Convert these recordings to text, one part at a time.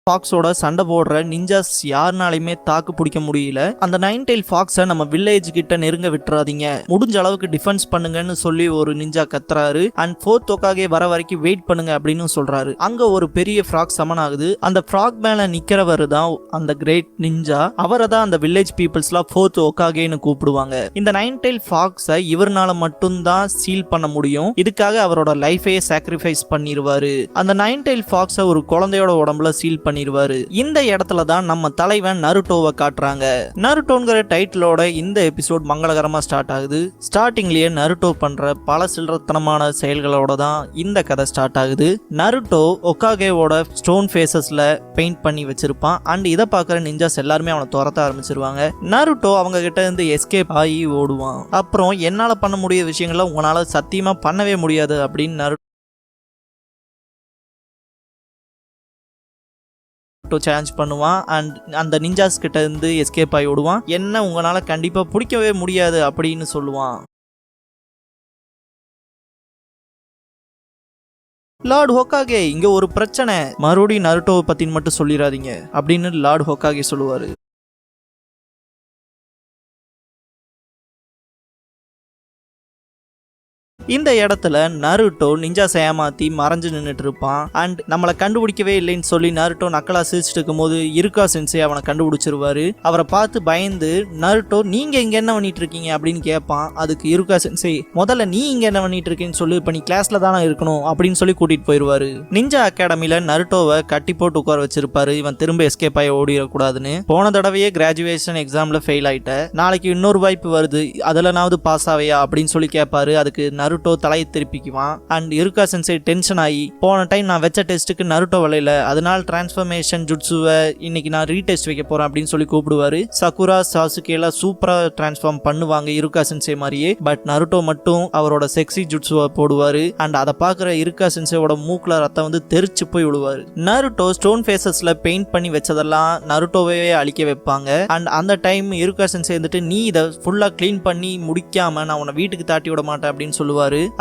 ஃபாக்ஸோட சண்டை போடுற நிஞ்சாஸ் யாருனாலையுமே தாக்கு பிடிக்க முடியல. அந்த 9 tail ஃபாக்ஸை நம்ம வில்லேஜ் கிட்ட நெருங்க விட்டுறாதீங்க, முடிஞ்ச அளவுக்கு டிஃபென்ஸ் பண்ணுங்கன்னு சொல்லி ஒரு நிஞ்சா கத்துறாரு. அண்ட் 4th ஹோக்காகே வர வரைக்கும் வெயிட் பண்ணுங்க அப்படின்னு சொல்றாரு. அங்க ஒரு பெரிய ஃப்ராக் சமன் ஆகுது. அந்த ஃப்ராக் மேல நிக்கிறவர் தான் அந்த கிரேட் நிஞ்சா. அவரை தான் அந்த வில்லேஜ் பீப்புள்ஸ்லாம் 4th ஹோக்காகேன்னு கூப்பிடுவாங்க. இந்த 9 tail ஃபாக்ஸை இவர்னால மட்டும்தான் சீல் பண்ண முடியும். இதுக்காக அவரோட லைஃபையே சாக்ரிஃபைஸ் பண்ணிடுவாரு. அந்த 9 tail ஃபாக்ஸை ஒரு குழந்தையோட உடம்புல சீல் பண்ணிடுவாரு. இந்த இடத்துல தான் நம்ம தலைவன் நருட்டோவை காட்டுறாங்க. நருட்டோங்கிற டைட்டிலோட இந்த எபிசோட் மங்களகரமா ஸ்டார்ட் ஆகுது. ஸ்டார்டிங்லயே நருட்டோ பண்ற பல சில்லறத்தனமான செயல்களோட தான் இந்த கதை ஸ்டார்ட் ஆகுது. நருட்டோ ஒக்காகேவோட ஸ்டோன் ஃபேஸஸ்ல பெயிண்ட் பண்ணி வச்சிருப்பான். அண்ட் இதை பார்க்குற நிஞ்சாஸ் எல்லாருமே அவனை துரத்த ஆரம்பிச்சிருவாங்க. நருட்டோ அவங்க கிட்ட இருந்து எஸ்கேப் ஆகி ஓடுவான். அப்புறம் என்னால பண்ண முடியாத விஷயங்கள்ல உங்களால சத்தியமா பண்ணவே முடியாது அப்படின்னு நருட்டோ சேலஞ்ச் பண்ணுவான். அண்ட் அந்த நிஞ்சாஸ் கிட்ட இருந்து எஸ்கேப் ஆகி ஓடுவான். என்ன உங்களால கண்டிப்பா பிடிக்கவே முடியாது அப்படின்னு சொல்லுவான். லார்ட் ஹோக்காகே, இங்க ஒரு பிரச்சனை, மறுபடியும் நருட்டோவை பத்தின்னு மட்டும் சொல்லிடாதீங்க அப்படின்னு லார்ட் ஹோக்காகே சொல்லுவாரு. இந்த இடத்துல நருட்டோ நிஞ்சாஸ் ஏமாத்தி மறைஞ்சு நின்றுட்டு இருப்பான். அண்ட் நம்மளை கண்டுபிடிக்கவே இல்லைன்னு சொல்லி நருட்டோ நக்கலா சிரிச்சுட்டு இருக்கும் போது இருக்கா சென்சே அவனை கண்டுபிடிச்சிருவாரு. அவரை பார்த்து பயந்து நருட்டோ நீங்க இங்க என்ன பண்ணிட்டு இருக்கீங்க அப்படின்னு கேட்பான். அதுக்கு இருக்கா சென்சே முதல்ல நீ இங்க என்ன பண்ணிட்டு இருக்கீன்னு சொல்லி இப்ப நீ கிளாஸ்ல தானே இருக்கணும் அப்படின்னு சொல்லி கூட்டிட்டு போயிருவாரு. நிஞ்சா அகாடமில நருட்டோவை கட்டி போட்டு உட்கார வச்சிருப்பாரு. இவன் திரும்ப எஸ்கேப் ஆகி ஓடிடக்கூடாதுன்னு. போன தடவையே கிராஜுவேஷன் எக்ஸாம்ல ஃபெயில் ஆயிட்ட, நாளைக்கு இன்னொரு வாய்ப்பு வருது, அதுலனாவது பாஸ் ஆவையா அப்படின்னு சொல்லி கேட்பாரு. அதுக்கு நருட்டோ தலையை திருப்பிக்குவான். அண்ட் இருக்கா சென்சை டென்ஷன் ஆகி போன டைம் நான் வச்ச டெஸ்ட்டுக்கு நருட்டோ வரல, அதனால டிரான்ஸ்ஃபர்மேஷன் ஜுட்சுவை இன்னைக்கு நான் ரீடெஸ்ட் வைக்க போறேன் அப்படின்னு சொல்லி கூப்பிடுவாரு. சகுரா சாசுகே எல்லாம் சூப்பரா டிரான்ஸ்ஃபார்ம் பண்ணுவாங்க இருக்கா சென்சை மாதிரியே. பட் நருட்டோ மட்டும் அவரோட செக்ஸி ஜுட்சுவை போடுவாரு. அண்ட் அதை பார்க்குற இருக்கா சென்சையோட மூக்குல ரத்தம் வந்து தெரிச்சு போய் விடுவாரு. நருட்டோ ஸ்டோன் ஃபேஸஸ்ல பெயிண்ட் பண்ணி வச்சதெல்லாம் நருட்டோவே அழிக்க வைப்பாங்க. அண்ட் அந்த டைம் இருக்கா சென்சை வந்துட்டு நீ இதை ஃபுல்லா கிளீன் பண்ணி முடிக்காம நான் உன்னை வீட்டுக்கு தாட்டி விட மாட்டேன் அப்படின்னு சொல்லுவாரு.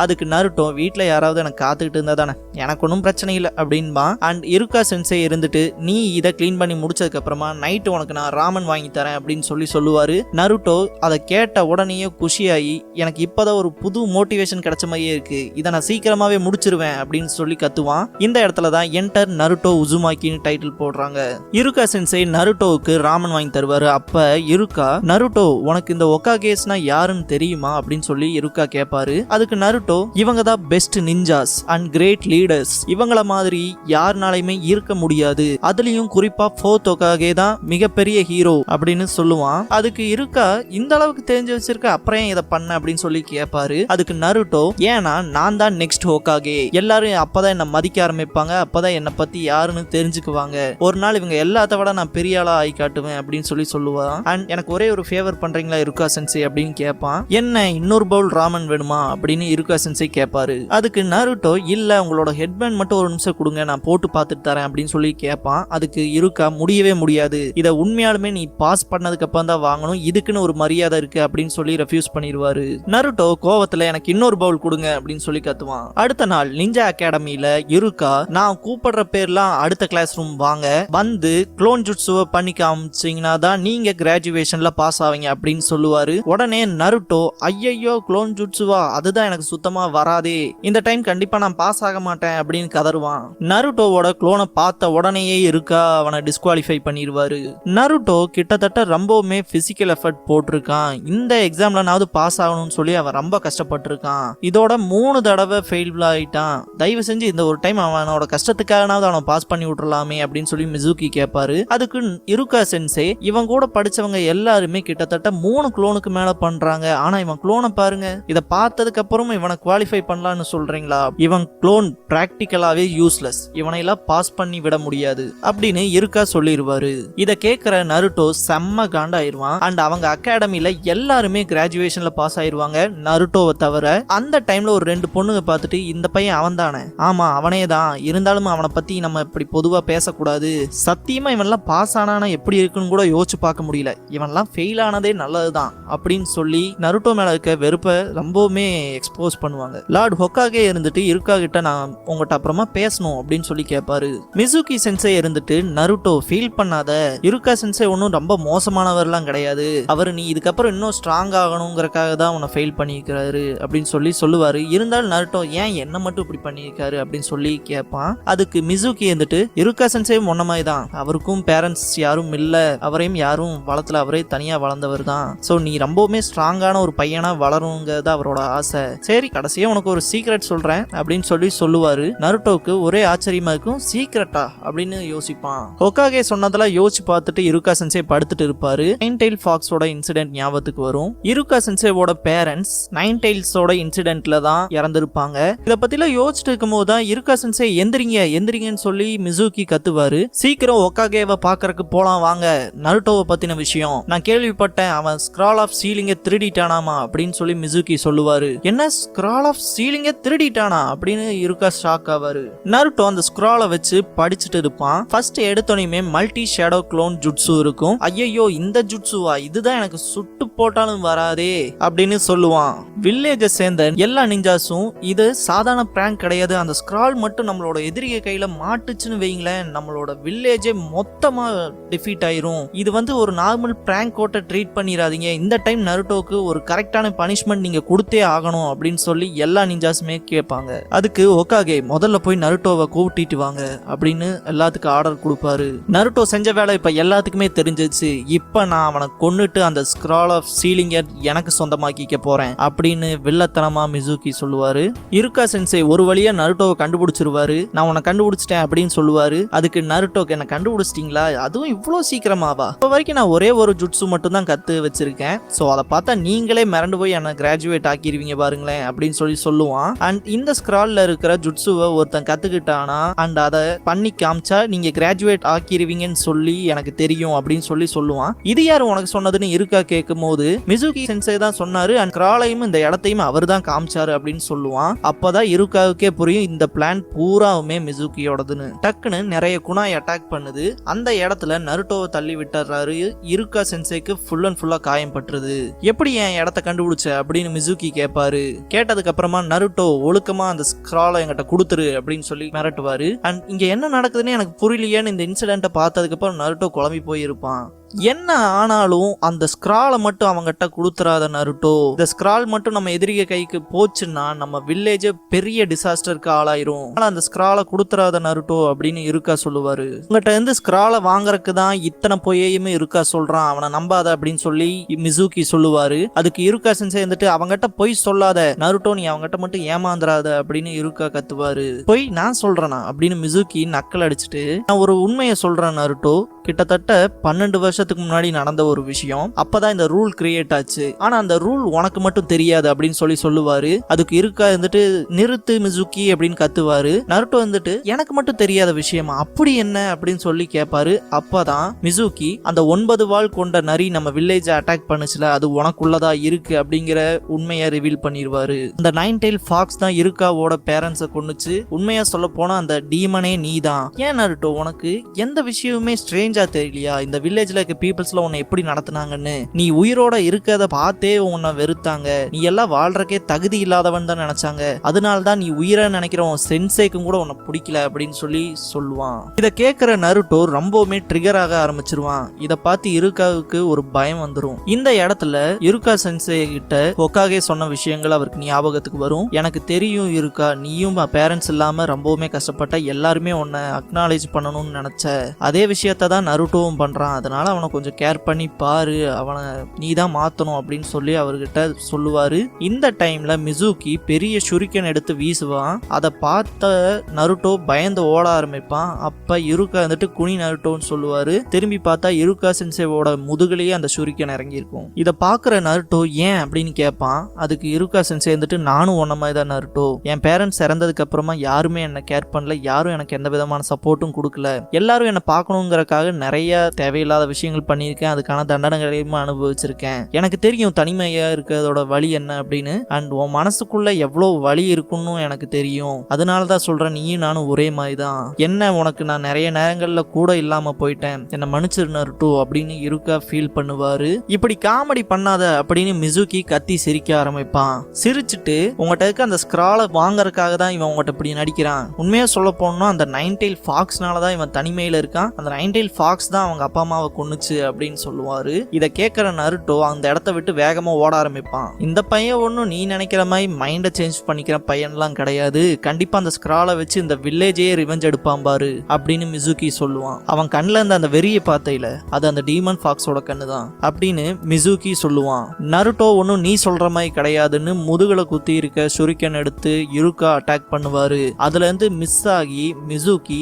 அதுக்கு நருட்டோ வீட்டுல யாராவது எனக்கு காத்துக்கிட்டு இருந்தா தானே, எனக்கு ஒன்றும் பிரச்சனை இல்லை அப்படின்பா. அண்ட் இருக்கா சென்சே இருந்துட்டு நீ இதை கிளீன் பண்ணி முடிச்சதுக்கு அப்புறமா நைட்டு உனக்கு நான் ராமன் வாங்கி தரேன் அப்படின்னு சொல்லுவாரு. நருட்டோ அதை கேட்ட உடனேயே குஷியாகி எனக்கு இப்பதான் ஒரு புது மோட்டிவேஷன் கிடைச்ச மாதிரியே இருக்கு, இதை நான் சீக்கிரமாவே முடிச்சிருவேன் அப்படின்னு சொல்லி கத்துவான். இந்த இடத்துல தான் என்டர் நருட்டோ உசுமாக்கின்னு டைட்டில் போடுறாங்க. இருக்கா சென்சே நருட்டோவுக்கு ராமன் வாங்கி தருவாரு. அப்ப இருக்கா நருட்டோ உனக்கு இந்த ஒக்காகேஸ்னா யாருன்னு தெரியுமா அப்படின்னு சொல்லி இருக்கா கேட்பாரு. அதுக்கு நருட்டோ இவங்க தான் best ninjas and great leaders, இவங்கள மாதிரி யாருனாலையுமே இருக்க முடியாது, அதுலயும் குறிப்பா 4th ஹோக்காகே தான் மிகப்பெரிய ஹீரோ அப்படின்னு சொல்லுவான். அதுக்கு இருக்கா இந்த அளவுக்கு தெரிஞ்சு வச்சிருக்க அப்புறம் இதை பண்ண அப்படின்னு சொல்லி கேட்பாரு. அதுக்கு நருட்டோ ஏன்னா நான் தான் நெக்ஸ்ட் ஹோக்காகே, எல்லாரும் அப்பதான் என்ன மதிக்க ஆரம்பிப்பாங்க, அப்பதான் என்னை பத்தி யாருன்னு தெரிஞ்சுக்குவாங்க, ஒரு நாள் இவங்க எல்லாத்த விட நான் பெரிய ஆளா ஆகி காட்டுவேன் அப்படின்னு சொல்லுவான். அண்ட் எனக்கு ஒரே ஒரு ஃபேவர் பண்றீங்களா இருக்கா சென்சே அப்படின்னு கேட்பான். என்ன இன்னொரு பவுல் ராமன் வேணுமா அப்படின்னு இருக்கா சென்சை கேட்பாரு. அதுக்கு நருட்டோ இல்ல உங்களோட ஹெட்பேண்ட் மட்டும் ஒரு நிமிஷம் கொடுங்க நான் போட்டு பார்த்துட்டு தரேன் அப்படின்னு சொல்லி கேட்பான். அதுக்கு இருக்கா முடியவே முடியாது, இதை உண்மையாலுமே நீ பாஸ் பண்ணதுக்கு அப்புறம் தான் வாங்கணும், இதுக்குன்னு ஒரு மரியாதை இருக்கு அப்படின்னு சொல்லி ரெஃப்யூஸ் பண்ணிடுவாரு. நருட்டோ கோவத்துல எனக்கு இன்னொரு பவுல் கொடுங்க அப்படின்னு சொல்லி கத்துவான். அடுத்த நாள் நிஞ்சா அகாடமியில இருக்கா நான் கூப்பிடுற பேர்லாம் அடுத்த கிளாஸ் ரூம் வாங்க, வந்து க்ளோன் ஜுட்சுவை பண்ணி காமிச்சிங்கன்னா தான் நீங்க கிராஜுவேஷன்ல பாஸ் ஆவீங்க அப்படின்னு சொல்லுவாரு. உடனே நருட்டோ ஐயோ க்ளோன் ஜுட்சுவா அதுதான் எனக்கு சுத்தமா வராதே, இந்த டைம் கண்டிப்பா நான் பாஸ் ஆக மாட்டேன் அப்படின்னு கதறுவான். நருட்டோவோட க்ளோனை பார்த்த உடனேயே இருக்கா அவனை டிஸ்குவாலிஃபை பண்ணிடுவாரு. நருட்டோ கிட்டத்தட்ட ரொம்பவுமே பிசிக்கல் எஃபர்ட் போட்டிருக்கான், இந்த எக்ஸாம்லனாவது பாஸ் ஆகணும்னு சொல்லி அவன் ரொம்ப கஷ்டப்பட்டிருக்கான். இதோட 3 தடவை ஃபெயில் ஆயிட்டான், தயவு செஞ்சு இந்த ஒரு டைம் அவனோட கஷ்டத்துக்காகனாவது அவனை பாஸ் பண்ணி விட்டுறலாமே அப்படின்னு சொல்லி மிசுகி கேட்பாரு. அதுக்கு இருக்கா சென்சே இவன் கூட படிச்சவங்க எல்லாருமே கிட்டத்தட்ட 3 க்ளோனுக்கு மேல பண்றாங்க, ஆனா இவன் க்ளோனை பாருங்க, இதை பார்த்ததுக்கு அப்புறம் இவனை குவாலிஃபை பண்ணலாம்னு சொல்றீங்களா, இவன் க்ளோன் பிராக்டிக்கலாவே யூஸ்லெஸ், இவனை எல்லாம் பாஸ் பண்ணி விட முடியாது அப்படின்னு இருக்கா சொல்லிடுவாரு. இதை கேட்கிற நருட்டோ செம்ம காண்டாயிருவான். அண்ட் அவங்க அகாடமியில எல்லாருமே கிராஜுவேஷன்ல பாஸ் ஆயிருவாங்க நருட்டோவை தவிர. அந்த டைம்ல ஒரு 2 பொண்ணுங்க பார்த்துட்டு இந்த பையன் அவன் தானே, ஆமா அவனே தான், இருந்தாலும் அவனை பத்தி நம்ம இப்படி பொதுவா பேசக்கூடாது, சத்தியமா இவன்லாம் பாஸ் ஆனானா எப்படி இருக்குன்னு கூட யோசிச்சு பார்க்க முடியல, இவன்லாம் ஃபெயில் ஆனதே நல்லதுதான் அப்படின்னு சொல்லி நருட்டோ மேல இருக்க வெறுப்பை ரொம்பவுமே எக்ஸ்போஸ் பண்ணுவாங்க. லார்ட் ஹொக்காகே இருந்துட்டு இருக்கா கிட்ட நான் உங்ககிட்ட அப்புறமா பேசணும் அப்படின்னு சொல்லி கேட்பாரு. மிசுகி சென்சே இருந்துட்டு நருட்டோ ஃபீல் பண்ணாத, இருக்கா சென்சே ஒன்றும் ரொம்ப மோசமானவர்லாம் கிடையாது, அவர் நீ இதுக்கப்புறம் இன்னும் ஸ்ட்ராங் ஆகணுங்கிறக்காக தான் உன்னை ஃபெயில் பண்ணியிருக்கிறாரு அப்படின்னு சொல்லி சொல்லுவாரு. இருந்தாலும் நருட்டோ ஏன் என்ன மட்டும் இப்படி பண்ணியிருக்காரு அப்படின்னு சொல்லி கேட்பான். அதுக்கு மிசுகி இருந்துட்டு இருக்கா சென்சே முன்ன மாதிரி தான், அவருக்கும் பேரண்ட்ஸ் யாரும் இல்ல, அவரையும் யாரும் வளர்த்துல, அவரே தனியா வளர்ந்தவர் தான். ஸோ நீ ரொம்பவுமே ஸ்ட்ராங்கான ஒரு பையனா வளருங்கிறது அவரோட ஆசை. சரி கடைசியா உனக்கு ஒரு சீக்ரெட் சொல்றேன் அப்படின்னு சொல்லி சொல்லுவாரு. நருட்டோக்கு ஒரே ஆச்சரியமா இருக்கும். சீக்ரெட்டா அப்படின்னு யோசிப்பான். ஹொக்காகே சொன்னதெல்லாம் யோசிச்சு பார்த்துட்டு இருக்கா சென்சே படுத்துட்டு இருப்பாரு. நைன் டெயில் ஃபாக்ஸோட இன்சிடென்ட் ஞாபகத்துக்கு வரும். இருக்கா சென்சேவோட பேரண்ட்ஸ் நைன் டெயில்ஸோட இன்சிடென்ட்ல தான் இறந்திருப்பாங்க. இதை பத்திலாம் யோசிச்சுட்டு இருக்கும் போது தான் இருக்கா சென்சே எந்திரிங்க எந்திரிங்கன்னு சொல்லி மிசுகி கத்துவாரு. சீக்கிரம் ஹொக்காகேவை பாக்குறதுக்கு போலாம் வாங்க, நருட்டோவை பத்தின விஷயம் நான் கேள்விப்பட்டேன், அவன் ஸ்க்ரால் ஆஃப் சீலிங்கை திருடிட்டானாமா அப்படின்னு சொல்லி மிசுகி சொல்லுவாரு. என்ன ஸ்க்ரால் ஆஃப் சீலிங்கை திருடிட்டானா அப்படின்னு இருக்கா ஷாக் ஆவாரு. நருட்டோ அந்த ஸ்க்ராலை வச்சு படிச்சுட்டு இருப்பான். ஃபர்ஸ்ட் எடுத்தோனையுமே மல்டி ஷேடோ க்ளோன் ஜுட்சு இருக்கும். ஐயோ இந்த ஜுட்சுவா, இதுதான் எனக்கு சுட்டு போட்டாலும் வராதே அப்படின்னு சொல்லுவான். வில்லேஜை சேர்ந்த எல்லா நிஞ்சாஸும் இது சாதாரண பிராங்க் கிடையாது, அந்த ஸ்க்ரால் மட்டும் நம்மளோட எதிரிக கையில மாட்டுச்சுன்னு வைங்களேன், நம்மளோட வில்லேஜே மொத்தமா டிஃபீட் ஆயிரும், இது வந்து ஒரு நார்மல் பிராங்க் கோட்டை ட்ரீட் பண்ணிடாதீங்க, இந்த டைம் நருட்டோக்கு ஒரு கரெக்டான பனிஷ்மெண்ட் நீங்க கொடுத்தே ஆகணும் அப்படின்னு சொல்லி எல்லா நிஞ்சாஸுமே கேட்பாங்க. அதுக்கு ஹொக்காகே முதல்ல போய் நருட்டோவை கூட்டிட்டு வாங்க அப்படின்னு எல்லாத்துக்கும் ஆர்டர் கொடுப்பாரு. நருட்டோ செஞ்ச வேலை இப்ப எல்லாத்துக்குமே தெரிஞ்சிச்சு. இப்ப நான் அவனை கொன்னுட்டு அந்த ஸ்க்ரால் ஆஃப் சீலிங்கை எனக்கு சொந்தமாக்கிக்க போறேன் அப்படின்னு வில்லத்தனமா மிசுகி சொல்லுவாரு. இருக்கா சென்சே ஒரு வழியா நருட்டோவை கண்டுபிடிச்சிருவாரு. நான் உன்னை கண்டுபிடிச்சிட்டேன் அப்படின்னு சொல்லுவாரு. அதுக்கு நருட்டோக்கு என்ன கண்டுபிடிச்சிட்டீங்களா, அதுவும் இவ்வளவு சீக்கிரமாவா, இப்ப வரைக்கும் நான் ஒரே ஒரு ஜுட்சு மட்டும் தான் கத்து வச்சிருக்கேன், சோ அதை பார்த்தா நீங்களே மிரண்டு போய் என்ன கிராஜுவேட் ஆக்கிடுவீங்க பாருங்களேன் அப்படின்னு சொல்லி சொல்லுவான். அண்ட் இந்த ஸ்க்ரால்ல இருக்கிற ஜுட்சுவை ஒருத்தன் கத்துக்கிட்டானா அண்ட் அதை பண்ணி காமிச்சா நீங்க கிராஜுவேட் ஆக்கிடுவீங்கன்னு சொல்லி எனக்கு தெரியும் அப்படின்னு சொல்லி சொல்லுவான். இது யாரு உனக்கு சொன்னதுன்னு இருக்கா கேட்கும் போது மிசுகி சென்சே தான் சொன்னாரு, அண்ட் ஸ்க்ராலையும் இந்த இடத்தையும் அவர் தான் காமிச்சாரு அப்படின்னு சொல்லுவான். அப்பதான் இருக்காவுக்கே புரியும் இந்த பிளான் பூராவுமே மிசுகியோடதுன்னு. டக்குன்னு நிறைய குணாய் அட்டாக் பண்ணுது. அந்த இடத்துல நருட்டோவை தள்ளி விட்டுறாரு. இருக்கா சென்சேக்கு ஃபுல் அண்ட் ஃபுல்லா காயம் பட்டுருது. எப்படி என் இடத்த கண்டுபிடிச்ச அப்படின்னு மிசுகி கேட்பாரு. கேட்டதுக்கு அப்புறமா நருட்டோ ஒழுக்கமா அந்த ஸ்க்ராலை என்கிட்ட கொடுத்துரு அப்படின்னு சொல்லி மிரட்டுவாரு. அண்ட் இங்க என்ன நடக்குதுன்னு எனக்கு புரியலையேன்னு இந்த இன்சிடென்ட்டை பார்த்ததுக்கு அப்புறம் நருட்டோ குழம்பி போயிருப்பான். என்ன ஆனாலும் அந்த ஸ்க்ராலை மட்டும் அவங்ககிட்ட கொடுத்துறாத நருட்டோ, இந்த ஸ்க்ரால் மட்டும் நம்ம எதிரிக கைக்கு போச்சுன்னா நம்ம வில்லேஜ் பெரிய டிசாஸ்டருக்கு ஆளாயிரும், ஆனா அந்த ஸ்க்ராலை கொடுத்துறாத நருட்டோ அப்படின்னு இருக்கா சொல்லுவாரு. உங்ககிட்ட இருந்து ஸ்க்ராலை வாங்குறதுக்கு தான் இத்தனை பொய்யுமே இருக்கா சொல்றான், அவனை நம்பாத அப்படின்னு சொல்லி மிசுகி சொல்லுவாரு. அதுக்கு இருக்கா சென்சே இருந்துட்டு அவங்ககிட்ட பொய் சொல்லாத நருட்டோ, நீ அவங்ககிட்ட மட்டும் ஏமாந்துராத அப்படின்னு இருக்கா கத்துவாரு. பொய் நான் சொல்றேனா அப்படின்னு மிசுகி நக்கல் அடிச்சுட்டு, நான் ஒரு உண்மையை சொல்றேன் நருட்டோ, கிட்டத்தட்ட 12 வருஷத்துக்கு முன்னாடி நடந்த ஒரு விஷயம், அப்பதான் இந்த ரூல் கிரியேட் ஆச்சு, ஆனா அந்த ரூல் உனக்கு மட்டும் தெரியாது அப்படின்னு சொல்லி சொல்லுவாரு. அதுக்கு இருக்கா இருந்துட்டு நிறுத்து மிசுகி அப்படின்னு கத்துவாரு. நருட்டோ வந்துட்டு எனக்கு மட்டும் தெரியாத விஷயமா, அப்படி என்ன அப்படின்னு சொல்லி கேட்பாரு. அப்பதான் மிசுகி அந்த 9 வால் கொண்ட நரி நம்ம வில்லேஜ் அட்டாக் பண்ணுச்சுல, அது உனக்குள்ளதா இருக்கு அப்படிங்கிற உண்மையை ரிவீல் பண்ணிடுவாரு. அந்த நைன் டெயில் ஃபாக்ஸ் தான் இருக்காவோட பேரண்ட்ஸை கொன்னுச்சு, உண்மையா சொல்ல போனா அந்த டீமனே நீ தான். ஏன் நருட்டோ உனக்கு எந்த விஷயமுமே ஸ்ட்ரேஞ்ச் தெரியலையா, இந்த வில்லேஜ்ல இருக்க பீப்புள்ஸ்ல உன்னை எப்படி நடத்துனாங்கன்னு, நீ உயிரோட இருக்கத பார்த்தே உன்னை வெறுத்தாங்க, நீ எல்லாம் வாழ்றக்கே தகுதி இல்லாதவன் தான் நினைச்சாங்க, அதனால்தான் நீ உயிரை நினைக்கிற சென்சேக்கும் கூட உன்னை பிடிக்கல அப்படின்னு சொல்லி சொல்லுவான். இதை கேட்கிற நருட்டோ ரொம்பவுமே ட்ரிகர் ஆக ஆரம்பிச்சிருவான். இதை பார்த்து இருக்காவுக்கு ஒரு பயம் வந்துடும். இந்த இடத்துல இருக்கா சென்சே கிட்ட ஹொக்காகே சொன்ன விஷயங்கள் அவருக்கு ஞாபகத்துக்கு வரும். எனக்கு தெரியும் இருக்கா, நீயும் பேரண்ட்ஸ் இல்லாம ரொம்பவுமே கஷ்டப்பட்ட, எல்லாருமே உன்னை அக்னாலேஜ் பண்ணணும்னு நினைச்ச அதே விஷயத்த தான் நருட்டோவும் பண்றான், அதனால அவனை கொஞ்சம் கேர் பண்ணி பாரு, அவனை நீ தான் மாத்தணும் அப்படின்னு சொல்லி அவர்கிட்ட சொல்லுவாரு. இந்த டைம்ல மிசுகி பெரிய ஷுரிக்கன் எடுத்து வீசுவான். அதை பார்த்த நருட்டோ பயந்து ஓட ஆரம்பிப்பான். அப்ப இருக்கா வந்துட்டு குனி நருட்டோன்னு சொல்லுவாரு. திரும்பி பார்த்தா இருக்கா சென்சேவோட முதுகுலேயே அந்த ஷுரிக்கன் இறங்கி இருக்கும். இதை பாக்குற நருட்டோ ஏன் அப்படின்னு கேட்பான். அதுக்கு இருக்கா சென்சே வந்துட்டு நானும் ஒன்ன மாதிரி தான் நருட்டோ, என் பேரண்ட்ஸ் இறந்ததுக்கு அப்புறமா யாருமே என்ன கேர் பண்ணல, யாரும் எனக்கு எந்த விதமான சப்போர்ட்டும் கொடுக்கல, எல்லாரும் என்ன பார்க்கணுங்கிறக்காக நிறைய தேவையில்லாத விஷயங்கள் பண்ணியிருக்கேன், அதுக்கான தண்டனைகளையும் அனுபவிச்சிருக்கேன், எனக்கு தெரியும் தனிமையா இருக்கிறதோட வழி என்ன அப்படின்னு, அண்ட் உன் மனசுக்குள்ள எவ்வளவு வலி இருக்குன்னு எனக்கு தெரியும், அதனாலதான் சொல்றேன் நீயும் நானும் ஒரே மாதிரி தான், என்ன உனக்கு நான் நிறைய நேரங்கள்ல கூட இல்லாம போயிட்டேன், என்ன மன்னிச்சிரு நருட்டோ அப்படின்னு இருக்கா ஃபீல் பண்ணுவாரு. இப்படி காமெடி பண்ணாத அப்படின்னு மிசுகி கத்தி சிரிக்க ஆரம்பிப்பான். சிரிச்சுட்டு உங்ககிட்ட இருக்க அந்த ஸ்க்ராலை வாங்கறதுக்காக தான் இவன் உங்ககிட்ட இப்படி நடிக்கிறான், உண்மையா சொல்ல போனோம்னா அந்த நைன்டெயில் ஃபாக்ஸ்னால தான் இவன் தனிமையில இருக்கான், அந்த நைன்டெயில் ஃபாக்ஸ் தான் அவங்க அப்பா அம்மாவை கொன்னுச்சு அப்படின்னு சொல்லுவாரு. இதை கேட்கிற நருட்டோ அந்த இடத்த விட்டு வேகமா ஓட ஆரம்பிப்பான். இந்த பையன் ஒன்னும் நீ நினைக்கிற மாதிரி மைண்டை சேஞ்ச் பண்ணிக்கிற பையன்லாம் கிடையாது, கண்டிப்பா அந்த ஸ்க்ராலை வச்சு இந்த வில்லேஜே ரிவெஞ்ச் எடுப்பான் பாரு அப்படின்னு மிசுகி சொல்லுவான். அவன் கண்ணில் இருந்த அந்த வெறியை பார்த்தையில அது அந்த டீமன் ஃபாக்ஸோட கண்ணு தான் அப்படின்னு மிசுகி சொல்லுவான். நருட்டோ ஒன்னும் நீ சொல்ற மாதிரி கிடையாதுன்னு முதுகுல குத்தி இருக்க ஷுரிக்கன் எடுத்து இருக்கா அட்டாக் பண்ணுவாரு. அதுல இருந்து மிஸ் ஆகி மிசுகி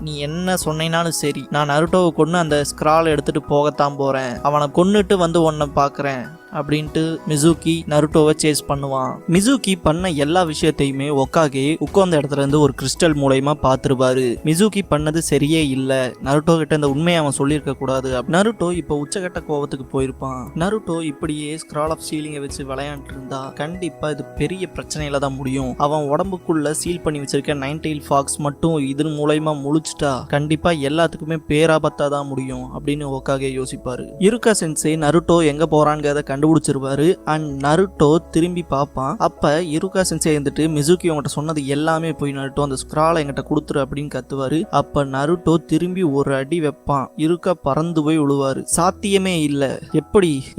நீ என்ன சொன்னேனாலும் சரி, நான் நருட்டோவை கொண்டு அந்த ஸ்க்ரால் எடுத்துட்டு போகத்தான் போறேன், அவனை கொன்னுட்டு வந்து உன்னை பாக்குறேன் அப்படின்ட்டு மிசுகி நருட்டோவை சேஸ் பண்ணுவான். மிசுகி பண்ண எல்லா விஷயத்தையுமே ஒக்காகே உட்கார்ந்த இடத்துல இருந்து ஒரு கிறிஸ்டல் மூலமா பாத்துருவாரு. மிசுகி பண்ணது சரியே இல்ல, நருட்டோ கிட்ட இந்த உண்மையை அவன் சொல்லியிருக்க கூடாது. நருட்டோ இப்ப உச்சகட்ட கோவத்துக்கு போயிருப்பான். நருட்டோ இப்படியே ஸ்க்ரால் ஆஃப் சீலிங்கை வச்சு விளையாண்டு இருந்தா கண்டிப்பா இது பெரிய பிரச்சனையில தான் முடியும். அவன் உடம்புக்குள்ள சீல் பண்ணி வச்சிருக்க நைன்டெயில் ஃபாக்ஸ் மட்டும் இதன் மூலமா முழிச்சுட்டா கண்டிப்பா எல்லாத்துக்குமே பேராபத்தா தான் முடியும் அப்படின்னு ஒக்காகே யோசிப்பாரு. இருக்கா சென்சே நருட்டோ எங்க போறான்ங்கிறத கண்டுபிடிச்சிருவாரு. அண்ட் நருட்டோ திரும்பி பார்ப்பான். அப்ப இருக்கா சென்சே இருந்துட்டு மிசுகி உங்ககிட்ட சொன்னது எல்லாமே போய் நருட்டோ அந்த ஸ்க்ராலை என்கிட்ட கொடுத்துரு அப்படின்னு கத்துவாரு. அப்ப நருட்டோ திரும்பி ஒரு அடி வைப்பான். இருக்கா பறந்து போய் விழுவாரு. சாத்தியமே இல்ல,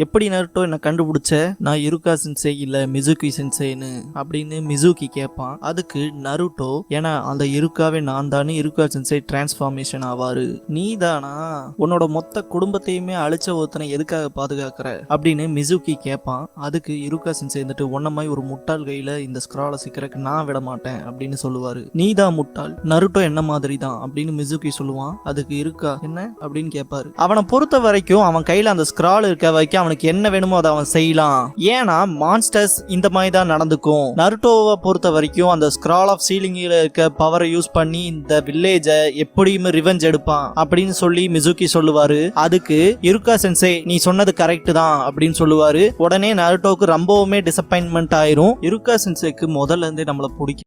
எப்படி நருட்டோ என்ன கண்டுபிடிச்ச, நான் இருக்கா சென்சே இல்ல மிசுகி சென்சேன்னு அப்படின்னு மிசுகி கேட்பான். அதுக்கு நருட்டோ ஏன்னா அந்த இருக்காவே நான் தானே இருக்கா சென்சே டிரான்ஸ்ஃபார்மேஷன் ஆவாரு, நீ தானா, உன்னோட மொத்த குடும்பத்தையுமே அழிச்ச ஒருத்தனை எதுக்காக பாதுகாக்கிற அப்படின்னு மிசுகி கேட்பான். அதுக்கு இருக்கா சென்சே இருந்துட்டு உன்ன மாதிரி ஒரு முட்டாள் கையில இந்த ஸ்க்ராலை சிக்கிறதுக்கு நான் விட மாட்டேன் அப்படின்னு சொல்லுவாரு. நீதான் முட்டாள், நருட்டோ என்ன மாதிரி தான் அப்படின்னு மிசுகி சொல்லுவான். அதுக்கு இருக்கா என்ன அப்படின்னு கேட்பாரு. அவனை பொறுத்த வரைக்கும் அவன் கையில அந்த ஸ்க்ரால் இருக்க வரைக்கும் அவனுக்கு என்ன வேணுமோ அதை அவன் செய்யலாம், ஏன்னா மான்ஸ்டர்ஸ் இந்த மாதிரி தான் நடந்துக்கும். நருட்டோவை பொறுத்த வரைக்கும் அந்த ஸ்க்ரால் ஆஃப் சீலிங்கில இருக்க பவரை யூஸ் பண்ணி இந்த வில்லேஜை எப்படியுமே ரிவெஞ்ச் எடுப்பான் அப்படின்னு சொல்லி மிசுகி சொல்லுவாரு. அதுக்கு இருக்கா சென்சே நீ சொன்னது கரெக்ட் தான் அப்படின்னு சொல்லுவாரு. உடனே நருட்டோவுக்கு ரொம்பவுமே டிசப்பாயின்மெண்ட் ஆயிரும். இருக்கா சென்சேக்கு முதல்ல இருந்தே நம்மளை பிடிக்கும்.